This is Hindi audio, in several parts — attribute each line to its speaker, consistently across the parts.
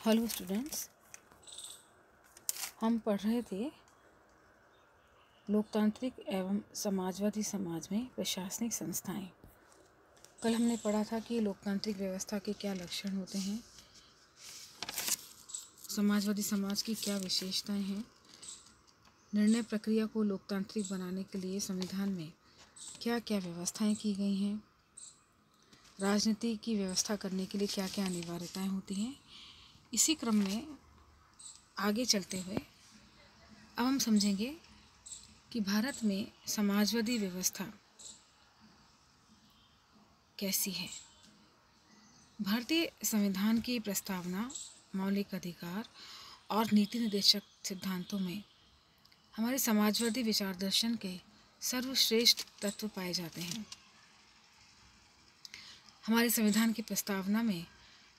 Speaker 1: हेलो स्टूडेंट्स, हम पढ़ रहे थे लोकतांत्रिक एवं समाजवादी समाज में प्रशासनिक संस्थाएं। कल हमने पढ़ा था कि लोकतांत्रिक व्यवस्था के क्या लक्षण होते हैं, समाजवादी समाज की क्या विशेषताएं हैं, निर्णय प्रक्रिया को लोकतांत्रिक बनाने के लिए संविधान में क्या क्या व्यवस्थाएं की गई हैं, राजनीति की व्यवस्था करने के लिए क्या क्या अनिवार्यताएं होती हैं। इसी क्रम में आगे चलते हुए अब हम समझेंगे कि भारत में समाजवादी व्यवस्था कैसी है। भारतीय संविधान की प्रस्तावना, मौलिक अधिकार और नीति निर्देशक सिद्धांतों में हमारे समाजवादी विचार दर्शन के सर्वश्रेष्ठ तत्व पाए जाते हैं। हमारे संविधान की प्रस्तावना में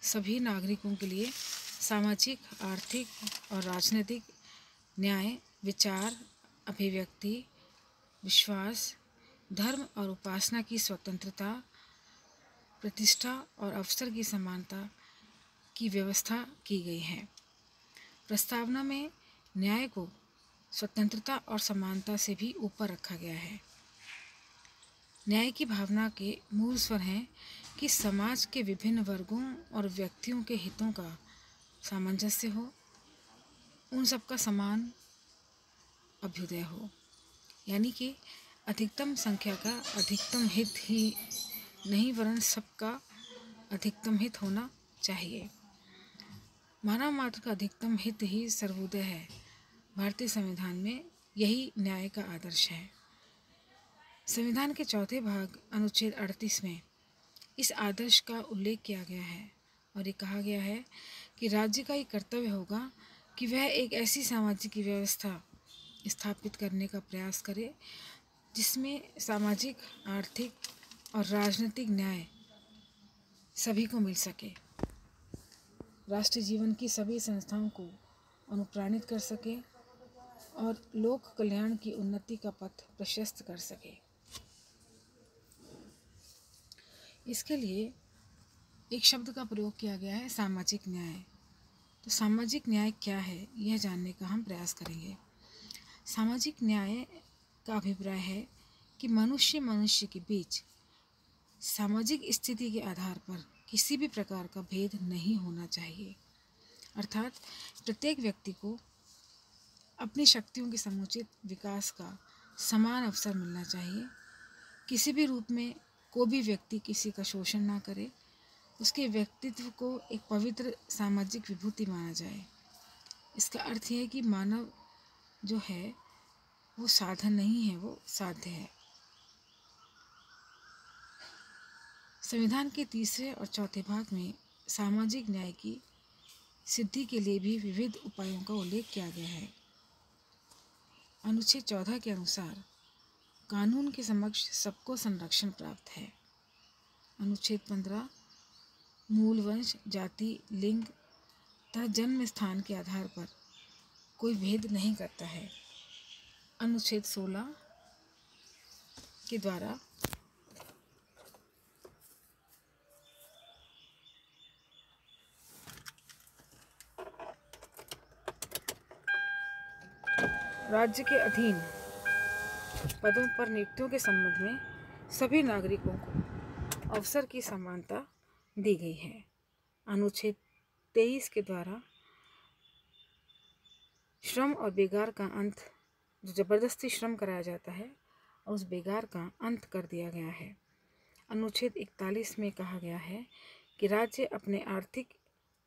Speaker 1: सभी नागरिकों के लिए सामाजिक, आर्थिक और राजनीतिक न्याय, विचार, अभिव्यक्ति, विश्वास, धर्म और उपासना की स्वतंत्रता, प्रतिष्ठा और अवसर की समानता की व्यवस्था की गई है। प्रस्तावना में न्याय को स्वतंत्रता और समानता से भी ऊपर रखा गया है। न्याय की भावना के मूल स्वर हैं कि समाज के विभिन्न वर्गों और व्यक्तियों के हितों का सामंजस्य हो, उन सबका समान अभ्युदय हो, यानी कि अधिकतम संख्या का अधिकतम हित ही नहीं वरन सबका अधिकतम हित होना चाहिए। मानव मात्र का अधिकतम हित ही सर्वोदय है। भारतीय संविधान में यही न्याय का आदर्श है। संविधान के चौथे भाग अनुच्छेद 38 में इस आदर्श का उल्लेख किया गया है और ये कहा गया है कि राज्य का ये कर्तव्य होगा कि वह एक ऐसी सामाजिक व्यवस्था स्थापित करने का प्रयास करे जिसमें सामाजिक, आर्थिक और राजनीतिक न्याय सभी को मिल सके, राष्ट्रीय जीवन की सभी संस्थाओं को अनुप्राणित कर सके और लोक कल्याण की उन्नति का पथ प्रशस्त कर सके। इसके लिए एक शब्द का प्रयोग किया गया है, सामाजिक न्याय। तो सामाजिक न्याय क्या है, यह जानने का हम प्रयास करेंगे। सामाजिक न्याय का अभिप्राय है कि मनुष्य के बीच सामाजिक स्थिति के आधार पर किसी भी प्रकार का भेद नहीं होना चाहिए, अर्थात प्रत्येक व्यक्ति को अपनी शक्तियों के समुचित विकास का समान अवसर मिलना चाहिए। किसी भी रूप में कोई भी व्यक्ति किसी का शोषण ना करे, उसके व्यक्तित्व को एक पवित्र सामाजिक विभूति माना जाए। इसका अर्थ यह है कि मानव जो है वो साधन नहीं है, वो साध्य है। संविधान के तीसरे और चौथे भाग में सामाजिक न्याय की सिद्धि के लिए भी विविध उपायों का उल्लेख किया गया है। अनुच्छेद 14 के अनुसार कानून के समक्ष सबको संरक्षण प्राप्त है। अनुच्छेद 15 मूल वंश, जाति, लिंग तथा जन्म स्थान के आधार पर कोई भेद नहीं करता है। अनुच्छेद 16 के द्वारा राज्य के अधीन पदों पर नियुक्तियों के संबंध में सभी नागरिकों को अवसर की समानता दी गई है। अनुच्छेद 23 के द्वारा श्रम और बेगार का अंत, जो जबरदस्ती श्रम कराया जाता है, उस बेगार का अंत कर दिया गया है। अनुच्छेद 41 में कहा गया है कि राज्य अपने आर्थिक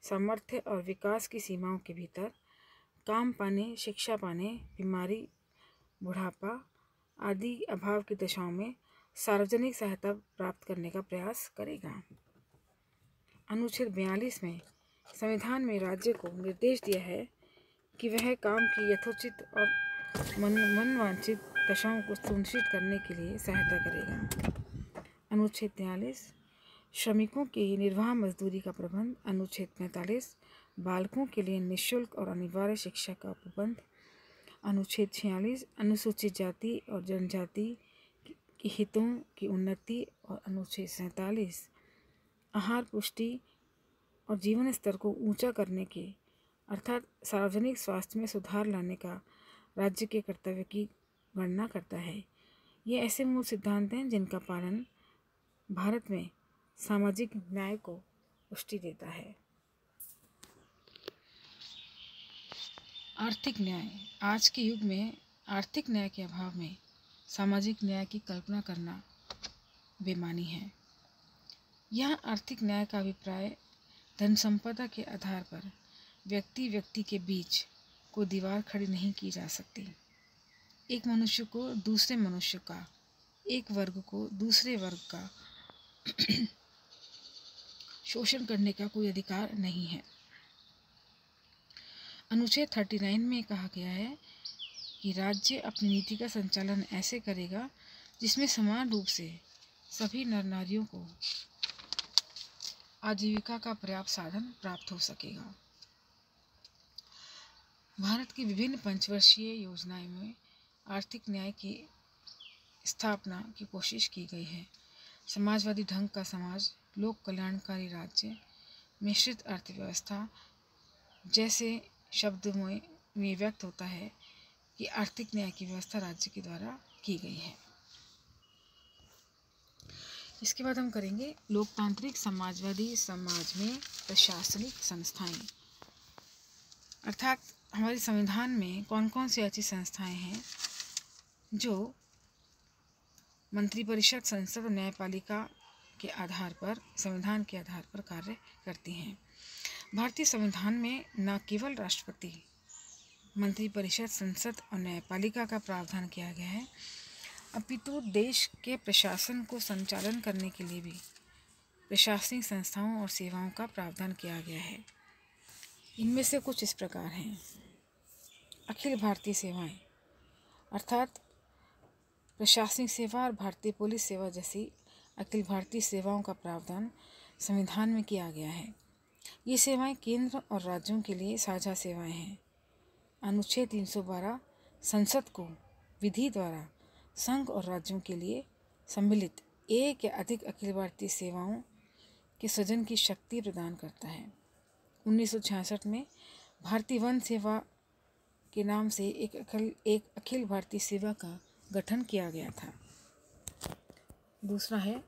Speaker 1: सामर्थ्य और विकास की सीमाओं के भीतर काम पाने, शिक्षा पाने, बीमारी, बुढ़ापा आदि अभाव की दशाओं में सार्वजनिक सहायता प्राप्त करने का प्रयास करेगा। अनुच्छेद 42 में संविधान में राज्य को निर्देश दिया है कि वह काम की यथोचित और मनवांछित दशाओं को सुनिश्चित करने के लिए सहायता करेगा। अनुच्छेद 43 श्रमिकों की निर्वाह मजदूरी का प्रबंध। अनुच्छेद 45 बालकों के लिए निःशुल्क और अनिवार्य शिक्षा का प्रबंध। अनुच्छेद 46 अनुसूचित जाति और जनजाति के हितों की उन्नति। और अनुच्छेद 47 आहार, पुष्टि और जीवन स्तर को ऊंचा करने के अर्थात सार्वजनिक स्वास्थ्य में सुधार लाने का राज्य के कर्तव्य की गणना करता है। ये ऐसे मूल सिद्धांत हैं जिनका पालन भारत में सामाजिक न्याय को पुष्टि देता है। आर्थिक न्याय। आज के युग में आर्थिक न्याय के अभाव में सामाजिक न्याय की कल्पना करना बेमानी है। यह आर्थिक न्याय का अभिप्राय धन संपदा के आधार पर व्यक्ति व्यक्ति के बीच को दीवार खड़ी नहीं की जा सकती। एक मनुष्य को दूसरे मनुष्य का, एक वर्ग को दूसरे वर्ग का शोषण करने का कोई अधिकार नहीं है। अनुच्छेद 39 में कहा गया है कि राज्य अपनी नीति का संचालन ऐसे करेगा जिसमें समान रूप से सभी नर नारियों को आजीविका का पर्याप्त साधन प्राप्त हो सकेगा। भारत की विभिन्न पंचवर्षीय योजनाएं में आर्थिक न्याय की स्थापना की कोशिश की गई है। समाजवादी ढंग का समाज, लोक कल्याणकारी राज्य, मिश्रित अर्थव्यवस्था जैसे शब्द में व्यक्त होता है कि आर्थिक न्याय की व्यवस्था राज्य के द्वारा की गई है। इसके बाद हम करेंगे लोकतांत्रिक समाजवादी समाज में प्रशासनिक संस्थाएं, अर्थात हमारे संविधान में कौन कौन सी ऐसी संस्थाएं हैं जो मंत्रिपरिषद, संसद और न्यायपालिका के आधार पर, संविधान के आधार पर कार्य करती हैं। भारतीय संविधान में न केवल राष्ट्रपति, मंत्रिपरिषद, संसद और न्यायपालिका का प्रावधान किया गया है, अपितु देश के प्रशासन को संचालन करने के लिए भी प्रशासनिक संस्थाओं और सेवाओं का प्रावधान किया गया है। इनमें से कुछ इस प्रकार हैं। अखिल भारतीय सेवाएं, अर्थात प्रशासनिक सेवा और भारतीय पुलिस सेवा जैसी अखिल भारतीय सेवाओं का प्रावधान संविधान में किया गया है। ये सेवाएं केंद्र और राज्यों के लिए साझा सेवाएं हैं। अनुच्छेद 312 संसद को विधि द्वारा संघ और राज्यों के लिए सम्मिलित एक या अधिक अखिल भारतीय सेवाओं के सृजन की शक्ति प्रदान करता है। 1966 में भारतीय वन सेवा के नाम से एक अखिल भारतीय सेवा का गठन किया गया था। दूसरा है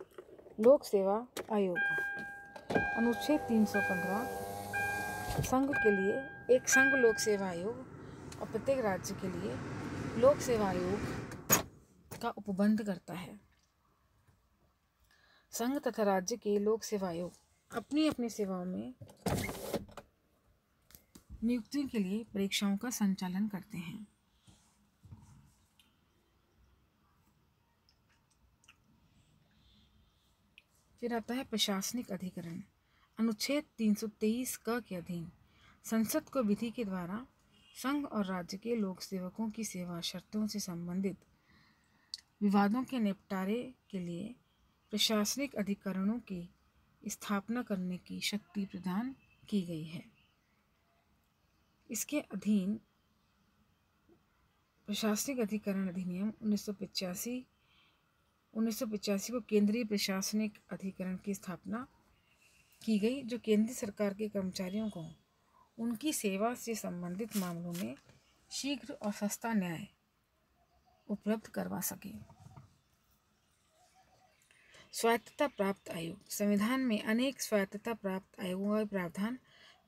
Speaker 1: लोक सेवा आयोग। अनुच्छेद 315 संघ के लिए एक संघ लोक सेवा आयोग और प्रत्येक राज्य के लिए लोक सेवा आयोग का उपबंध करता है। संघ तथा राज्य के लोक सेवा आयोग अपनी अपनी सेवाओं में नियुक्तियों के लिए परीक्षाओं का संचालन करते हैं। फिर आता है प्रशासनिक अधिकरण। अनुच्छेद 323 क के अधीन संसद को विधि के द्वारा संघ और राज्य के लोक सेवकों की सेवा शर्तों से संबंधित विवादों के निपटारे के लिए प्रशासनिक अधिकरणों की स्थापना करने की शक्ति प्रदान की गई है। इसके अधीन प्रशासनिक अधिकरण अधिनियम 1985 को केंद्रीय प्रशासनिक अधिकरण की स्थापना की गई, जो केंद्र सरकार के कर्मचारियों को उनकी सेवा से संबंधित मामलों में शीघ्र और सस्ता न्याय उपलब्ध करवा सके। स्वायत्तता प्राप्त आयोग। संविधान में अनेक स्वायत्तता प्राप्त आयोगों का प्रावधान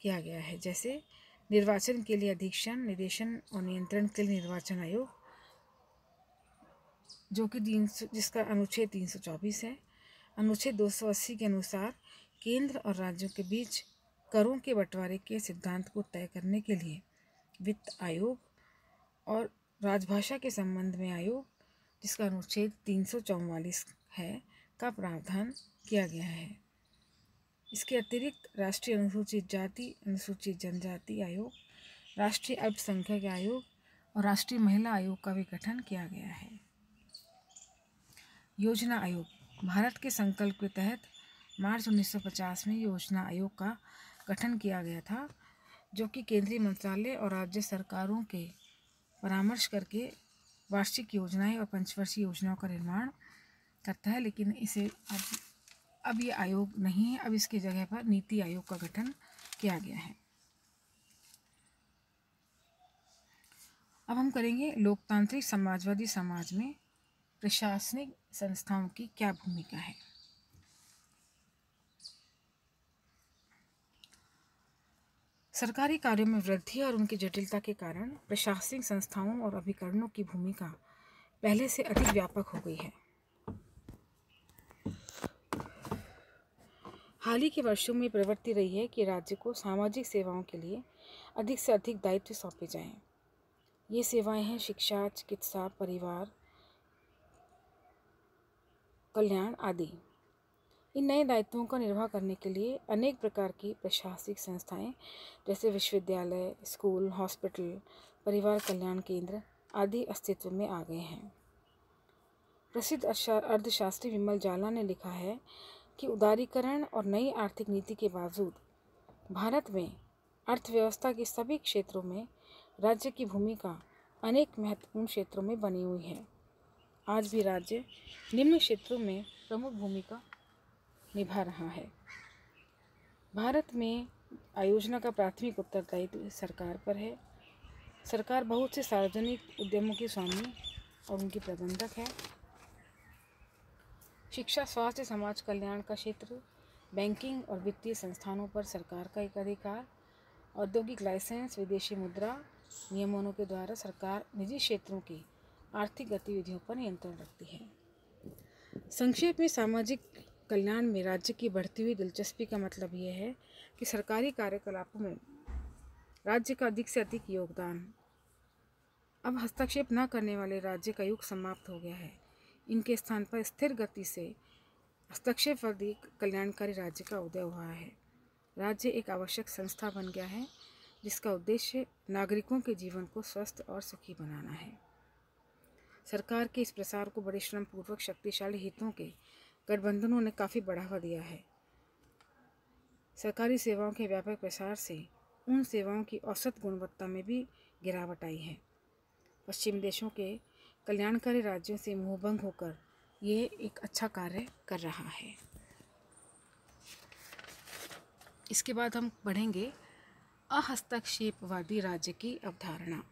Speaker 1: किया गया है, जैसे निर्वाचन के लिए अधीक्षण, निदेशन और नियंत्रण के लिए निर्वाचन आयोग, जो कि जिसका अनुच्छेद 324 है। अनुच्छेद 280 के अनुसार केंद्र और राज्यों के बीच करों के बंटवारे के सिद्धांत को तय करने के लिए वित्त आयोग और राजभाषा के संबंध में आयोग, जिसका अनुच्छेद 344 है, का प्रावधान किया गया है। इसके अतिरिक्त राष्ट्रीय अनुसूचित जाति, अनुसूचित जनजाति आयोग, राष्ट्रीय अल्पसंख्यक आयोग और राष्ट्रीय महिला आयोग का भी गठन किया गया है। योजना आयोग। भारत के संकल्प के तहत मार्च 1950 में योजना आयोग का गठन किया गया था, जो कि केंद्रीय मंत्रालय और राज्य सरकारों के परामर्श करके वार्षिक योजनाएं और पंचवर्षीय योजनाओं का निर्माण करता है। लेकिन इसे अब ये आयोग नहीं है, अब इसकी जगह पर नीति आयोग का गठन किया गया है। अब हम करेंगे लोकतांत्रिक समाजवादी समाज में प्रशासनिक संस्थाओं की क्या भूमिका है। सरकारी कार्यों में वृद्धि और उनकी जटिलता के कारण प्रशासनिक संस्थाओं और अभिकरणों की भूमिका पहले से अधिक व्यापक हो गई है। हाल ही के वर्षों में प्रवृत्ति रही है कि राज्य को सामाजिक सेवाओं के लिए अधिक से अधिक दायित्व सौंपे जाएं। ये सेवाएं हैं शिक्षा, चिकित्सा, परिवार कल्याण आदि। इन नए दायित्वों का निर्वाह करने के लिए अनेक प्रकार की प्रशासनिक संस्थाएं जैसे विश्वविद्यालय, स्कूल, हॉस्पिटल, परिवार कल्याण केंद्र आदि अस्तित्व में आ गए हैं। प्रसिद्ध अर्थशास्त्री विमल जाला ने लिखा है कि उदारीकरण और नई आर्थिक नीति के बावजूद भारत में अर्थव्यवस्था के सभी क्षेत्रों में राज्य की भूमिका अनेक महत्वपूर्ण क्षेत्रों में बनी हुई है। आज भी राज्य निम्न क्षेत्रों में प्रमुख भूमिका निभा रहा है। भारत में आयोजना का प्राथमिक उत्तरदायित्व सरकार पर है। सरकार बहुत से सार्वजनिक उद्यमों की स्वामी और उनकी प्रबंधक है। शिक्षा, स्वास्थ्य, समाज कल्याण का क्षेत्र, बैंकिंग और वित्तीय संस्थानों पर सरकार का एक अधिकार, औद्योगिक लाइसेंस, विदेशी मुद्रा नियमनों के द्वारा सरकार निजी क्षेत्रों की आर्थिक गतिविधियों पर नियंत्रण रखती है। संक्षेप में सामाजिक कल्याण में राज्य की बढ़ती हुई दिलचस्पी का मतलब यह है कि सरकारी कार्यकलापों में राज्य का अधिक से अधिक योगदान। अब हस्तक्षेप न करने वाले राज्य का युग समाप्त हो गया है। इनके स्थान पर स्थिर गति से हस्तक्षेपवादी कल्याणकारी राज्य का उदय हुआ है। राज्य एक आवश्यक संस्था बन गया है जिसका उद्देश्य नागरिकों के जीवन को स्वस्थ और सुखी बनाना है। सरकार के इस प्रसार को बड़े श्रमपूर्वक शक्तिशाली हितों के गठबंधनों ने काफ़ी बढ़ावा दिया है। सरकारी सेवाओं के व्यापक प्रसार से उन सेवाओं की औसत गुणवत्ता में भी गिरावट आई है। पश्चिम देशों के कल्याणकारी राज्यों से मोहभंग होकर ये एक अच्छा कार्य कर रहा है। इसके बाद हम पढ़ेंगे अहस्तक्षेपवादी राज्य की अवधारणा।